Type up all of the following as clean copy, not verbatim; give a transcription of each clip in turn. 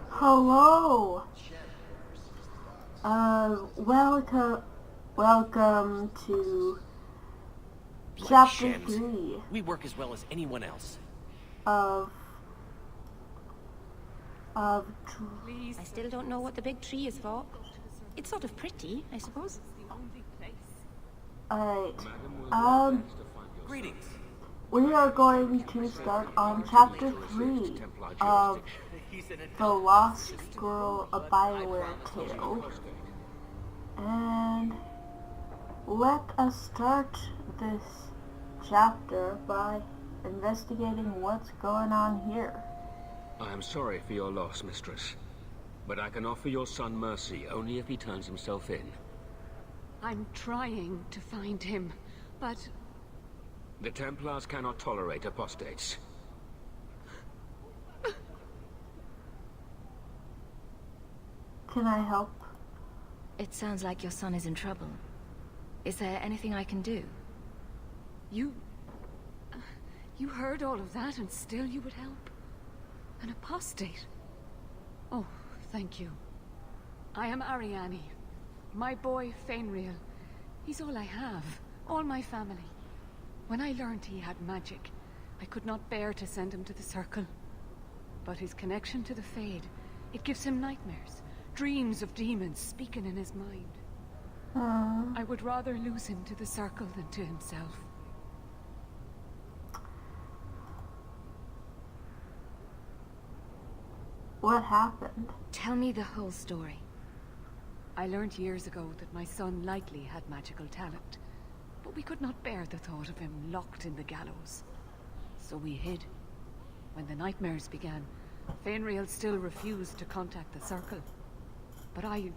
Hello. Welcome to chapter 3 We work as well as anyone else. of Please. I still don't know what the big tree is for. It's sort of pretty, I suppose. Alright. Greetings. We are going to start on chapter 3 of The Lost Girl, a Bioware tale. And let us start this chapter by investigating what's going on here. I am sorry for your loss, mistress. But I can offer your son mercy only if he turns himself in. I'm trying to find him, but... The Templars cannot tolerate apostates. Can I help? It sounds like your son is in trouble. Is there anything I can do? You heard all of that and still you would help? An apostate? Oh, thank you. I am Ariane. My boy, Fainriel. He's all I have. All my family. When I learned he had magic, I could not bear to send him to the Circle. But his connection to the Fade, it gives him nightmares. Dreams of demons speaking in his mind. I would rather lose him to the Circle than to himself. What happened? Tell me the whole story. I learned years ago that my son likely had magical talent, but we could not bear the thought of him locked in the gallows. So we hid. When the nightmares began, Fainriel still refused to contact the Circle. But I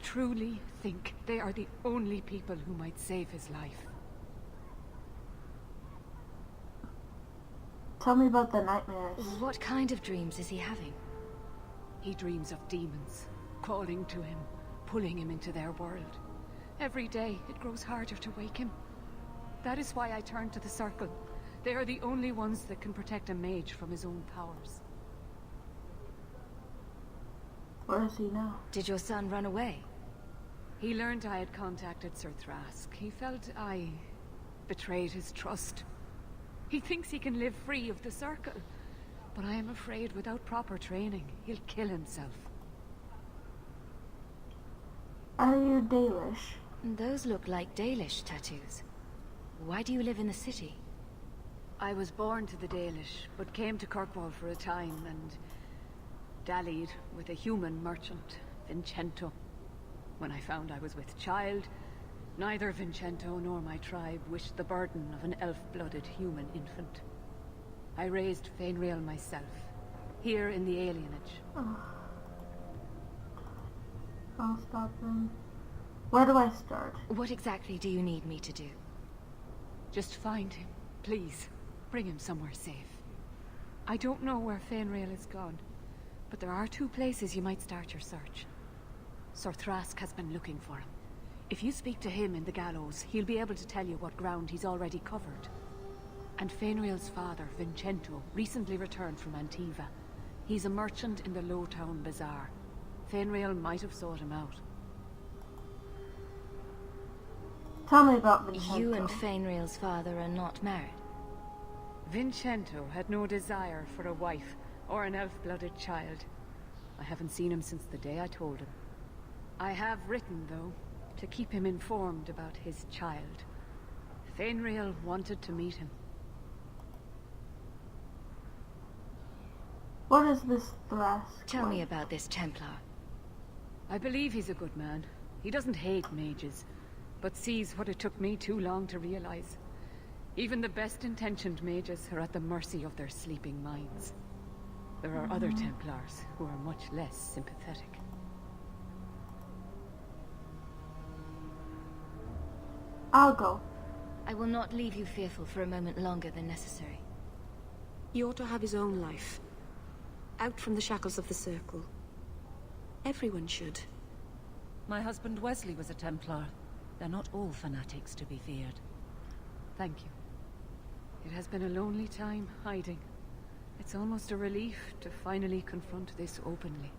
truly think they are the only people who might save his life. Tell me about the nightmares. What kind of dreams is he having? He dreams of demons, calling to him, pulling him into their world. Every day, it grows harder to wake him. That is why I turned to the Circle. They are the only ones that can protect a mage from his own powers. Where is he now? Did your son run away? He learned I had contacted Sir Thrask. He felt I betrayed his trust. He thinks he can live free of the Circle, but I am afraid without proper training, he'll kill himself. Are you Dalish? Those look like Dalish tattoos. Why do you live in the city? I was born to the Dalish, but came to Kirkwall for a time and dallied with a human merchant, Vincento. When I found I was with child, neither Vincento nor my tribe wished the burden of an elf-blooded human infant. I raised Fainriel myself, here in the alienage. I'll stop him. Where do I start? What exactly do you need me to do? Just find him, please. Bring him somewhere safe. I don't know where Fainriel is gone, but there are 2 places you might start your search. Sir Thrask has been looking for him. If you speak to him in the gallows, he'll be able to tell you what ground he's already covered. And Fainriel's father, Vincento, recently returned from Antiva. He's a merchant in the Lowtown Bazaar. Fainriel might have sought him out. Tell me about Vincento. You and Fainriel's father are not married. Vincento had no desire for a wife or an elf-blooded child. I haven't seen him since the day I told him. I have written, though, to keep him informed about his child. Fainriel wanted to meet him. What is this Thrask? Tell me about this Templar. I believe he's a good man. He doesn't hate mages, but sees what it took me too long to realize. Even the best-intentioned mages are at the mercy of their sleeping minds. There are other Templars who are much less sympathetic. I'll go. I will not leave you fearful for a moment longer than necessary. He ought to have his own life. Out from the shackles of the Circle. Everyone should. My husband Wesley was a Templar. They're not all fanatics to be feared. Thank you. It has been a lonely time hiding. It's almost a relief to finally confront this openly.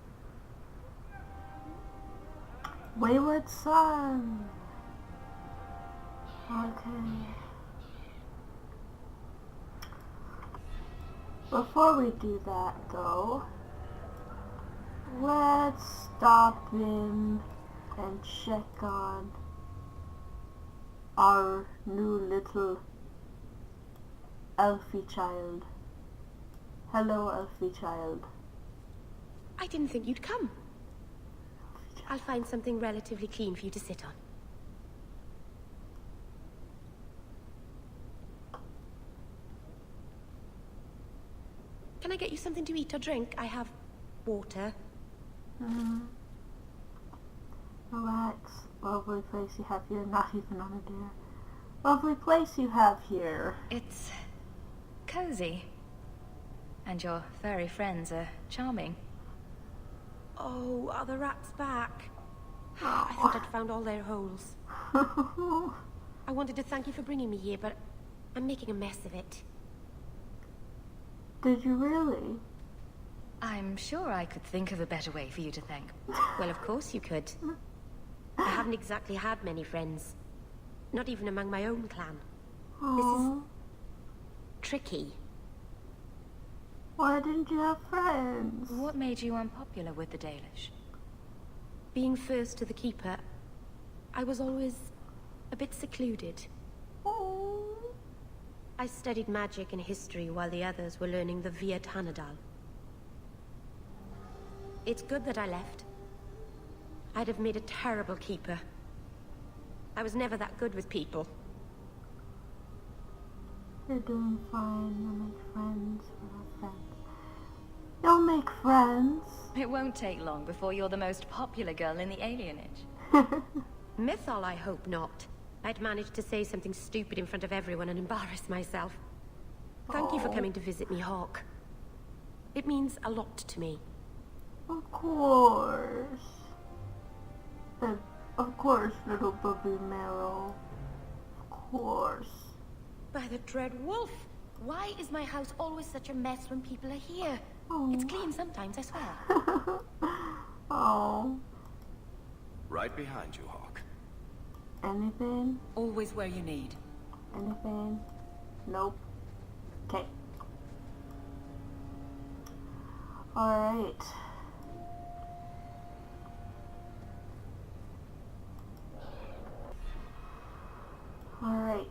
Wayward son. Okay. Before we do that, though, let's stop in and check on our new little elfie child. Hello, elfie child. I didn't think you'd come. I'll find something relatively clean for you to sit on. Can I get you something to eat or drink? I have water. Relax. Lovely place you have here. Not even on a dare. Lovely place you have here. It's cozy. And your furry friends are charming. Oh, are the rats back? I thought I'd found all their holes. I wanted to thank you for bringing me here, but I'm making a mess of it. Did you really? I'm sure I could think of a better way for you to thank. Well, of course you could. I haven't exactly had many friends. Not even among my own clan. This is tricky. Why didn't you have friends? What made you unpopular with the Dalish? Being first to the Keeper, I was always a bit secluded. Oh. I studied magic and history while the others were learning the Via Tanadal. It's good that I left. I'd have made a terrible keeper. I was never that good with people. You're doing fine. You'll make friends. We'll have friends. You'll make friends. It won't take long before you're the most popular girl in the alienage. Mythol, I hope not. I'd managed to say something stupid in front of everyone and embarrass myself. Thank you for coming to visit me, Hawke. It means a lot to me. Of course. Of course, little Bobby Merrill. Of course. By the dread wolf! Why is my house always such a mess when people are here? Oh. It's clean sometimes, I swear. Oh. Right behind you, Hawke. Anything? Always where you need. Anything? Nope. Okay. Alright. Alright.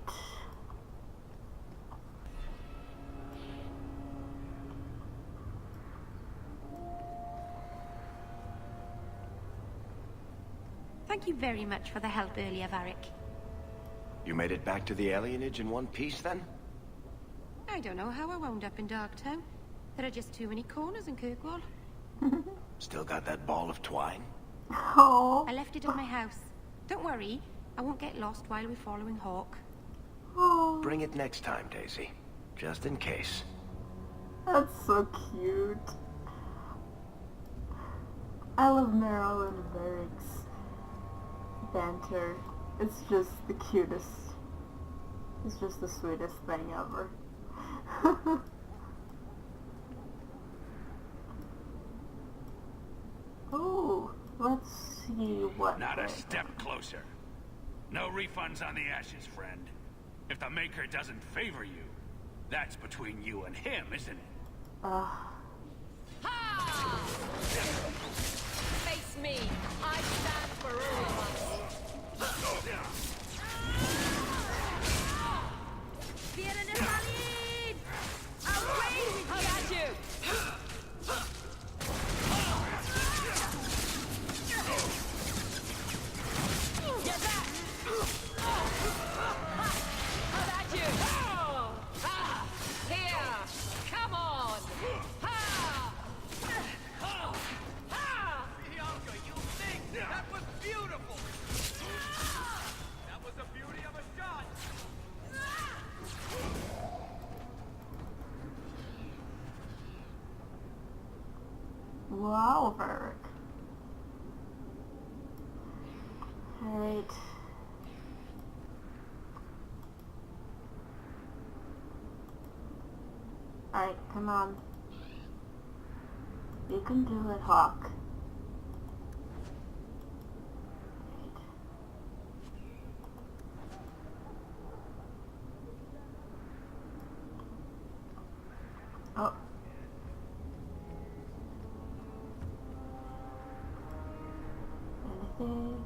Thank you very much for the help earlier, Varric. You made it back to the alienage in one piece, then? I don't know how I wound up in Darktown. There are just too many corners in Kirkwall. Still got that ball of twine? Oh. I left it at my house. Don't worry, I won't get lost while we're following Hawke. Oh. Bring it next time, Daisy. Just in case. That's so cute. I love Meryl and Varric's banter. It's just the cutest. It's just the sweetest thing ever. Oh, let's see what. Not a step closer. No refunds on the ashes, friend. If the Maker doesn't favor you, that's between you and him, isn't it? Face me! I stand for all of us! Away with you! Got you! Get back! How about you? Ha! Here! Come on! Ha! Bianca, you think that was beautiful! That was the beauty of a shot! Wow, Varric. Alright. Alright, come on. You can do it, Hawke. Oh. Anything?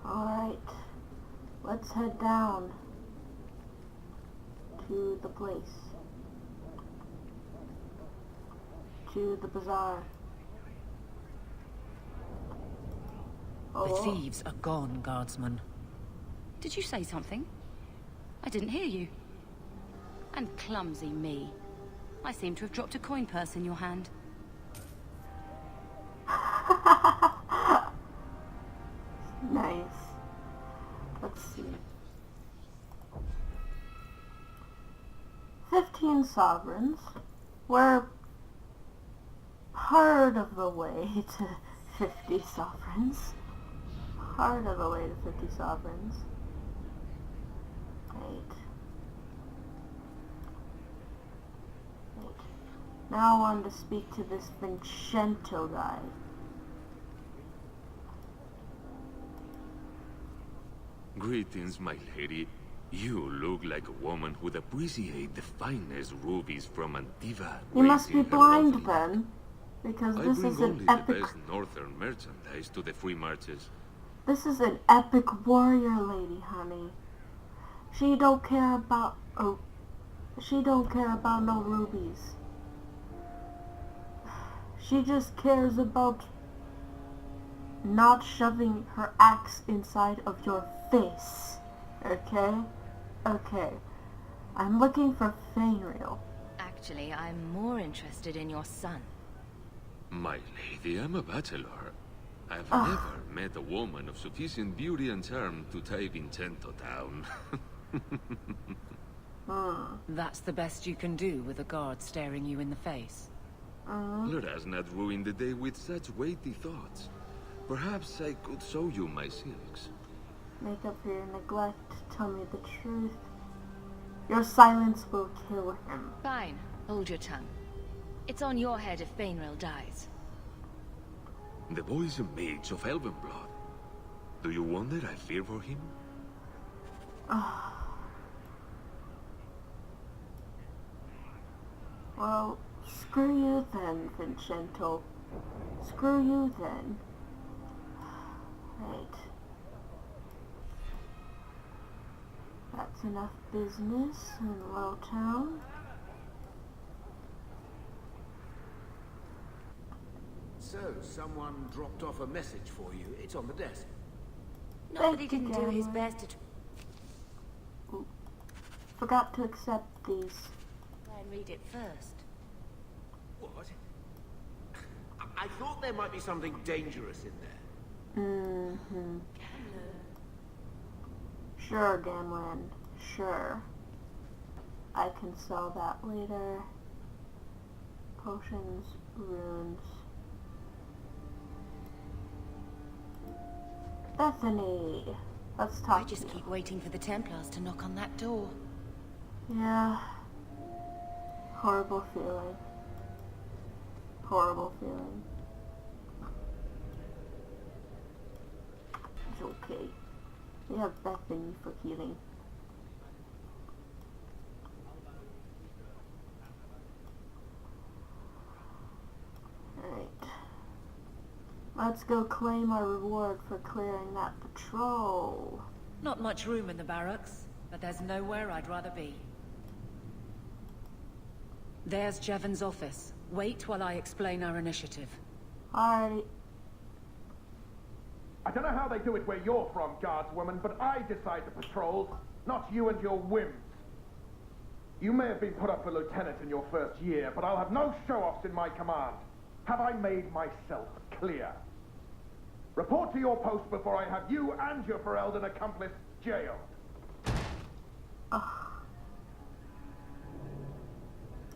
Alright, let's head down to the place, to the bazaar. The thieves are gone, guardsman. Did you say something? I didn't hear you. And clumsy me. I seem to have dropped a coin purse in your hand. Nice. Let's see. 15 sovereigns. We're part of the way to 50 sovereigns. Part of the way to 50 sovereigns. Right. Now I want to speak to this Vincento guy. Greetings, my lady. You look like a woman who'd appreciate the finest rubies from Antiva. You must be blind then, because this is an epic... the best northern merchandise to the free marches. This is an epic warrior lady, honey. She don't care about... Oh, she don't care about no rubies. She just cares about not shoving her axe inside of your face. Okay? Okay. I'm looking for Fainreal. Actually, I'm more interested in your son. My lady, I'm a bachelor. I've never met a woman of sufficient beauty and charm to tie Vincento down. That's the best you can do with a guard staring you in the face. Let us not ruin the day with such weighty thoughts. Perhaps I could show you my silks. Make up for your neglect. Tell me the truth. Your silence will kill him. Fine. Hold your tongue. It's on your head if Fainreal dies. The boy is a mage of elven blood. Do you wonder I fear for him? Well, screw you then, Vincento. Screw you then. Right. That's enough business in Lowtown. So, someone dropped off a message for you. It's on the desk. Not that he didn't do his best to Forgot to accept these. try and read it first. What? I thought there might be something dangerous in there. Mm-hmm. Sure, Gamlan. Sure. I can sell that later. Potions, runes. Bethany! Let's talk. I just keep waiting for the Templars to knock on that door. Yeah. Horrible feeling. Horrible feeling. It's okay. We have Bethany for healing. Alright. Let's go claim our reward for clearing that patrol. Not much room in the barracks, but there's nowhere I'd rather be. There's Jevon's office. Wait while I explain our initiative. Alright. I don't know how they do it where you're from, guardswoman, but I decide the patrols, not you and your whims. You may have been put up for lieutenant in your first year, but I'll have no show-offs in my command. Have I made myself clear? Report to your post before I have you and your Ferelden accomplice jailed.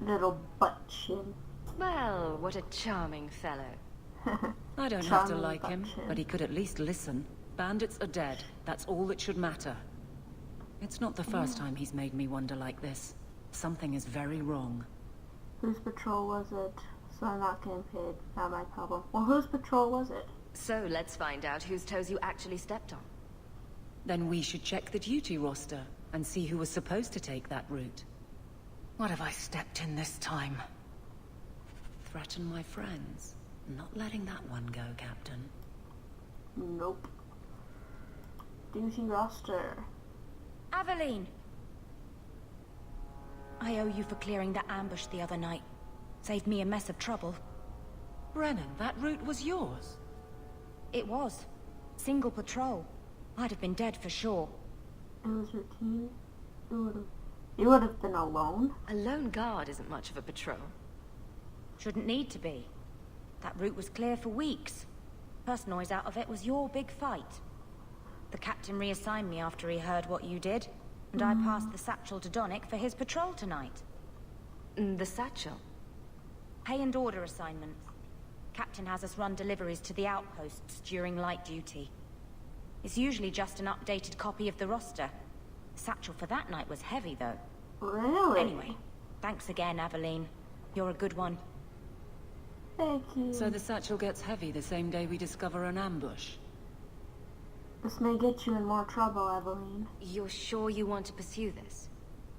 Little butt chin. Well, what a charming fellow. I don't have to like him, but he could at least listen. Bandits are dead. That's all that should matter. It's not the first time he's made me wonder like this. Something is very wrong. Whose patrol was it? So I'm not getting paid. Not my problem. Well, whose patrol was it? So let's find out whose toes you actually stepped on. Then we should check the duty roster and see who was supposed to take that route. What have I stepped in this time? Threaten my friends. Not letting that one go, Captain. Nope. Duty roster. Aveline! I owe you for clearing the ambush the other night. Saved me a mess of trouble. Brennan, that route was yours? It was. Single patrol. I'd have been dead for sure. It was routine. You would have been alone. A lone guard isn't much of a patrol. Shouldn't need to be. That route was clear for weeks. First noise out of it was your big fight. The captain reassigned me after he heard what you did, and I passed the satchel to Donnick for his patrol tonight. The satchel? Pay and order assignments. Captain has us run deliveries to the outposts during light duty. It's usually just an updated copy of the roster. The satchel for that night was heavy, though. Really? Anyway, thanks again, Aveline. You're a good one. Thank you. So the satchel gets heavy the same day we discover an ambush. This may get you in more trouble, Aveline. You're sure you want to pursue this?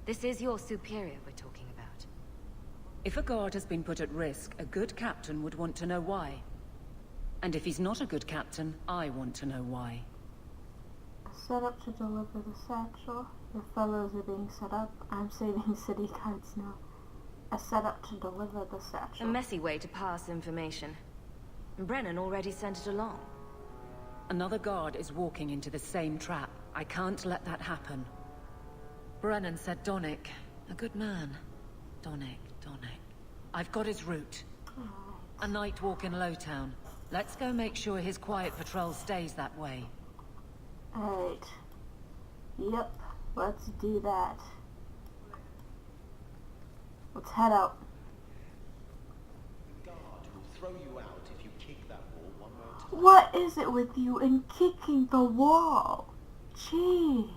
This is your superior we're talking about. If a guard has been put at risk, a good captain would want to know why. And if he's not a good captain, I want to know why. Set up to deliver the satchel. Your fellows are being set up. I'm saving city guards now. I set up to deliver the satchel. A messy way to pass information. Brennan already sent it along. Another guard is walking into the same trap. I can't let that happen. Brennan said Donnick. A good man. Donnick. I've got his route. A night walk in Lowtown. Let's go make sure his quiet patrol stays that way. Alright. Yep, let's do that. Let's head out. The guard will throw you out if you kick that wall one more time. What is it with you and kicking the wall? Jeez.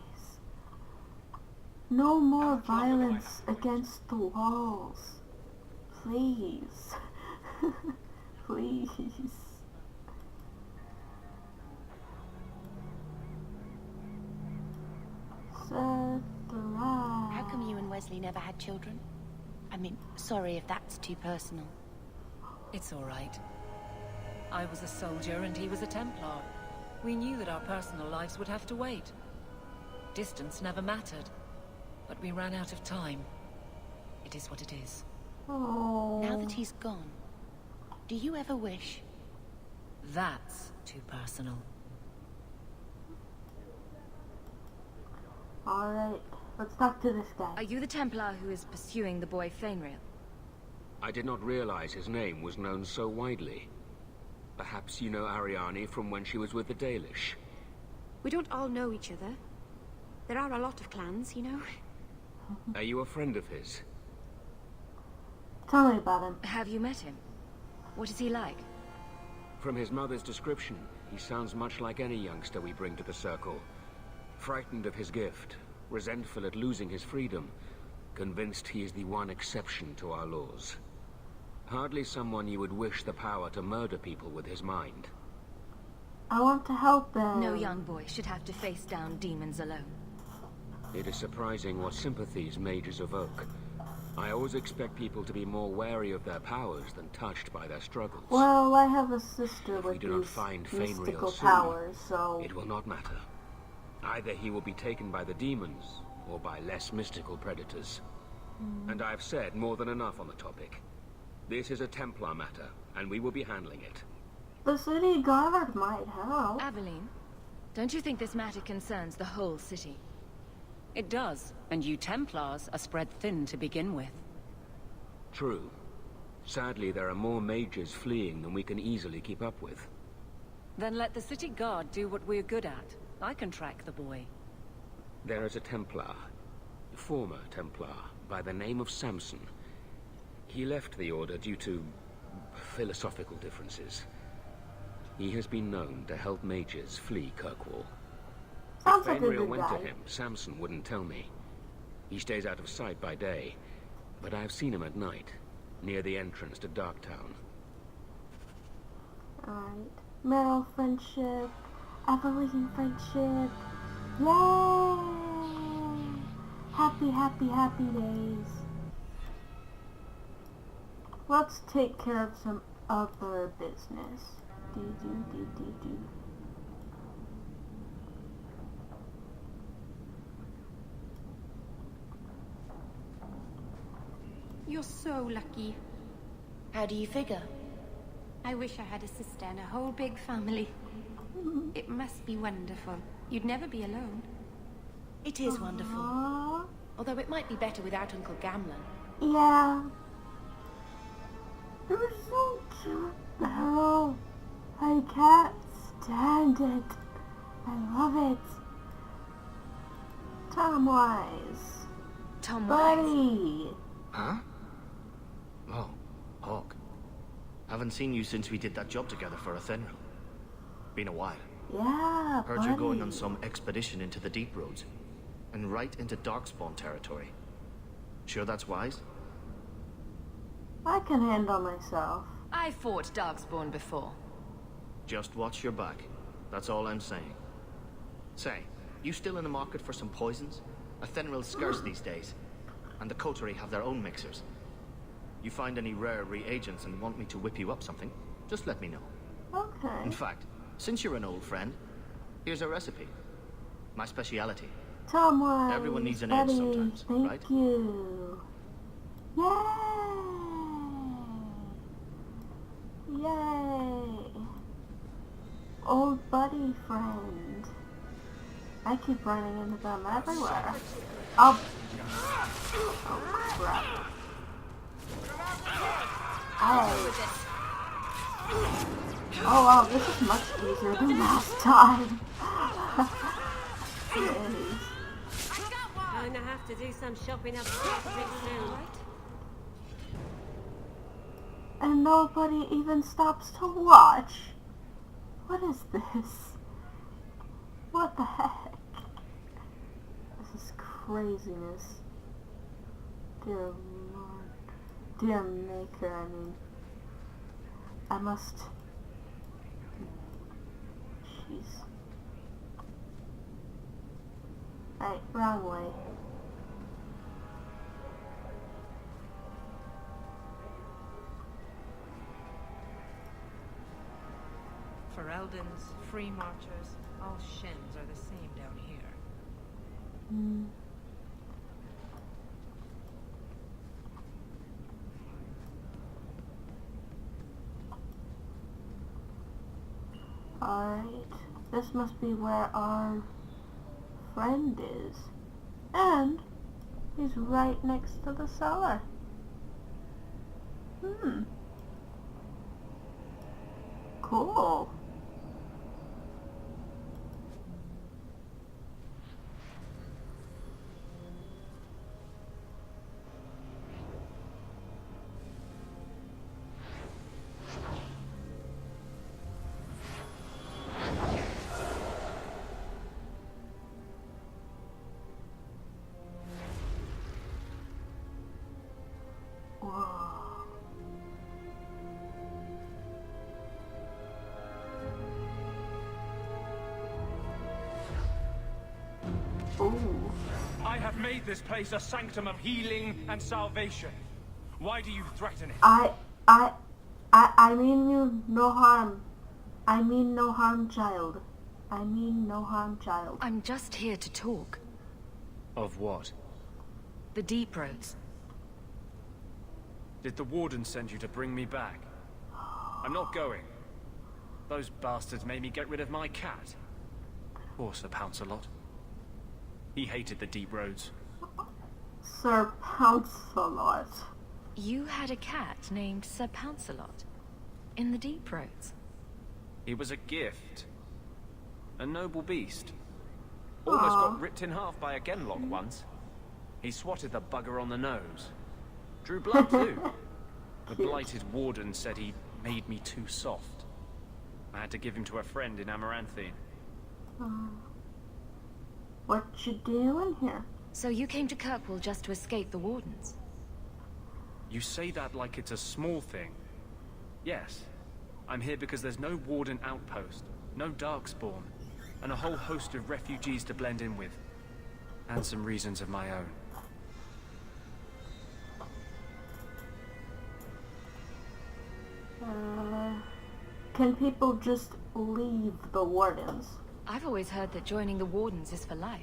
No more violence against the walls. Please. Please. How come you and Wesley never had children? I mean, sorry if that's too personal. It's all right. I was a soldier and he was a Templar. We knew that our personal lives would have to wait. Distance never mattered, but we ran out of time. It is what it is. Oh. Now that he's gone, do you ever wish? That's too personal. Alright, let's talk to this guy. Are you the Templar who is pursuing the boy Fainriel? I did not realize his name was known so widely. Perhaps you know Ariane from when she was with the Dalish. We don't all know each other. There are a lot of clans, you know. Are you a friend of his? Tell me about him. Have you met him? What is he like? From his mother's description, he sounds much like any youngster we bring to the Circle. Frightened of his gift, resentful at losing his freedom, convinced he is the one exception to our laws. Hardly someone you would wish the power to murder people with his mind. I want to help him. No young boy should have to face down demons alone. It is surprising what sympathies mages evoke. I always expect people to be more wary of their powers than touched by their struggles. Well, I have a sister with If we do not these find mystical Fainriel soon, powers, so... it will not matter. Either he will be taken by the demons, or by less mystical predators. And I have said more than enough on the topic. This is a Templar matter, and we will be handling it. The city guard might help. Aveline, don't you think this matter concerns the whole city? It does, and you Templars are spread thin to begin with. True. Sadly, there are more mages fleeing than we can easily keep up with. Then let the city guard do what we're good at. I can track the boy. There is a Templar, former Templar, by the name of Samson. He left the Order due to philosophical differences. He has been known to help mages flee Kirkwall. Sounds If like a Fenrir good went guy. to him, Samson wouldn't tell me. He stays out of sight by day, but I've seen him at night, near the entrance to Darktown. Alright. Meryl friendship. Evelyn friendship. Yay! Happy, happy, happy days. Let's take care of some other business. Do. You're so lucky. How do you figure? I wish I had a sister and a whole big family. It must be wonderful. You'd never be alone. It is wonderful. Although it might be better without Uncle Gamlen. Yeah. You're so cute, Meryl. I can't stand it. I love it. Tomwise. Buddy. Huh? Oh, Hawke. Haven't seen you since we did that job together for Athenril. Been a while. Yeah, Heard you're going on some expedition into the Deep Roads. And right into Darkspawn territory. Sure that's wise? I can handle myself. I fought Darkspawn before. Just watch your back. That's all I'm saying. Say, you still in the market for some poisons? Athenril's scarce these days. And the coterie have their own mixers. You find any rare reagents and want me to whip you up something, just let me know. Okay. In fact, since you're an old friend, here's a recipe. My speciality. Tomwise. Everyone needs an buddy, edge sometimes, thank right? you. Yay! Yay! Old buddy friend. I keep running into them everywhere. Oh crap. Oh wow, this is much easier than last time. Jeez. Gonna have to do some shopping upstairs pretty soon, right? And nobody even stops to watch. What is this? What the heck? This is craziness. Dear Lord. Dear Maker, I mean. I must... Jeez. Right, wrong way. For Eldons, free marchers, all shins are the same down here. Alright, this must be where our friend is. And he's right next to the cellar. Cool. I have made this place a sanctum of healing and salvation. Why do you threaten it? I mean you no harm. I mean no harm, child. I mean no harm, child. I'm just here to talk. Of what? The Deep Roads. Did the Warden send you to bring me back? I'm not going. Those bastards made me get rid of my cat. Poor Sir Pounce-a-lot. He hated the Deep Roads. Sir Pounce-a-lot. You had a cat named Sir Pounce-a-lot in the Deep Roads. He was a gift. A noble beast. Almost got ripped in half by a Genlock once. He swatted the bugger on the nose. Drew blood too. The blighted Warden said he made me too soft. I had to give him to a friend in Amaranthine. What you doing here? So you came to Kirkwall just to escape the Wardens? You say that like it's a small thing. Yes. I'm here because there's no Warden outpost, no Darkspawn, and a whole host of refugees to blend in with. And some reasons of my own. Can people just leave the Wardens? I've always heard that joining the Wardens is for life.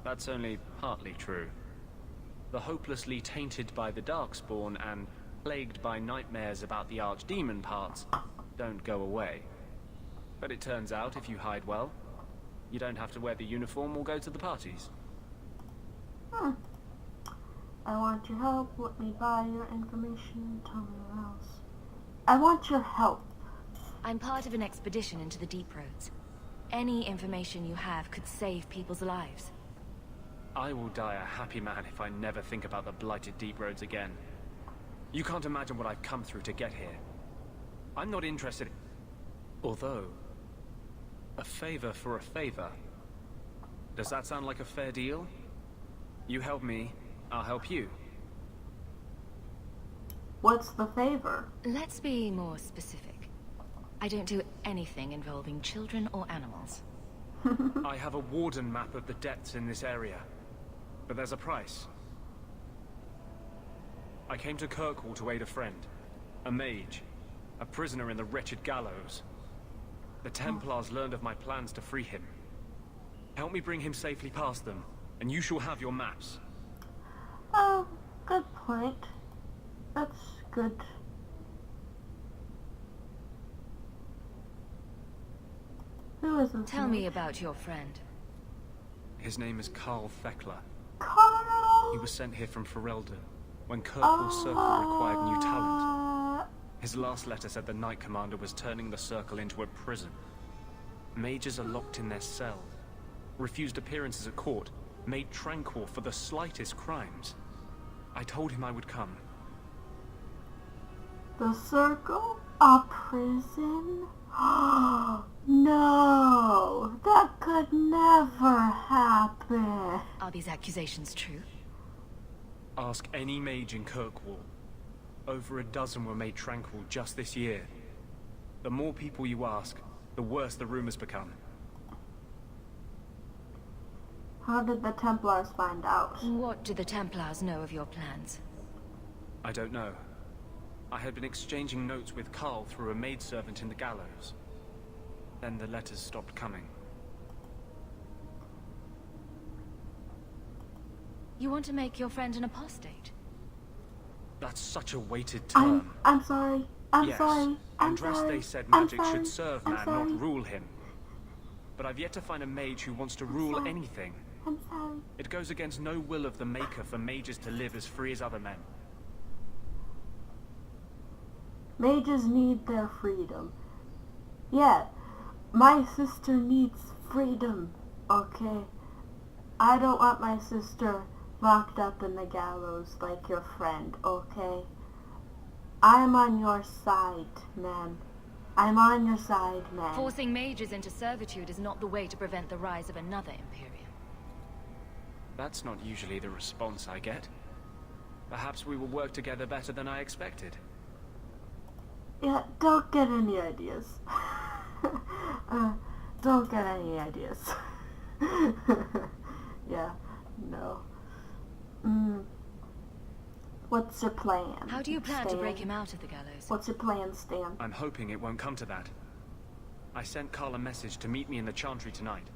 That's only partly true. The hopelessly tainted by the Darkspawn and plagued by nightmares about the Archdemon parts don't go away. But it turns out if you hide well, you don't have to wear the uniform or go to the parties. I want your help. Let me buy your information. Tell me what else. I want your help. I'm part of an expedition into the Deep Roads. Any information you have could save people's lives. I will die a happy man if I never think about the blighted Deep Roads again. You can't imagine what I've come through to get here. I'm not interested. Although, a favor for a favor. Does that sound like a fair deal? You help me, I'll help you. What's the favor? Let's be more specific. I don't do anything involving children or animals. I have a Warden map of the depths in this area. But there's a price. I came to Kirkwall to aid a friend. A mage. A prisoner in the wretched gallows. The Templars learned of my plans to free him. Help me bring him safely past them, and you shall have your maps. Oh, good point. That's good. Who is this? Tell me about your friend. His name is Carl Thekla. Carl! He was sent here from Ferelden, when Kirkwall's circle required new talent. His last letter said the Knight Commander was turning the circle into a prison. Mages are locked in their cells, refused appearances at court, made tranquil for the slightest crimes. I told him I would come. The circle? A prison? No! That could never happen! Are these accusations true? Ask any mage in Kirkwall. Over a dozen were made tranquil just this year. The more people you ask, the worse the rumors become. How did the Templars find out? What do the Templars know of your plans? I don't know. I had been exchanging notes with Carl through a maidservant in the gallows. Then the letters stopped coming. You want to make your friend an apostate? That's such a weighted term. I'm sorry. I'm yes, sorry. I'm Andraste sorry. said I'm magic sorry. should serve I'm man, sorry. not rule him. But I've yet to find a mage who wants to rule sorry. anything. I'm sorry. It goes against no will of the Maker for mages to live as free as other men. Mages need their freedom. Yeah, my sister needs freedom, okay? I don't want my sister locked up in the gallows like your friend, okay? I'm on your side, man. I'm on your side, man. Forcing mages into servitude is not the way to prevent the rise of another Imperium. That's not usually the response I get. Perhaps we will work together better than I expected. Yeah, don't get any ideas. Don't get any ideas. Yeah, no. What's your plan? How do you plan to Stan? break him out of the gallows? What's your plan, Stan? I'm hoping it won't come to that. I sent Carl a message to meet me in the Chantry tonight.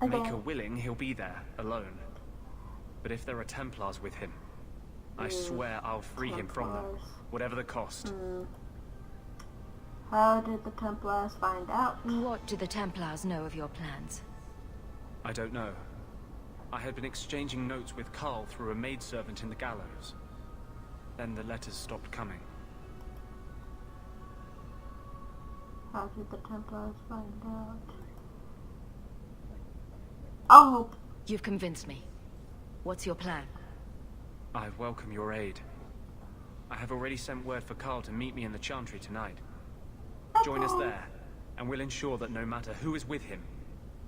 Okay. Maker willing, he'll be there, alone. But if there are Templars with him, I swear I'll free him from them, whatever the cost. How did the Templars find out? What do the Templars know of your plans? I don't know. I had been exchanging notes with Carl through a maidservant in the gallows. Then the letters stopped coming. How did the Templars find out? Oh! You've convinced me. What's your plan? I welcome your aid. I have already sent word for Carl to meet me in the Chantry tonight. Join us there, and we'll ensure that no matter who is with him,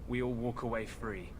we all walk away free.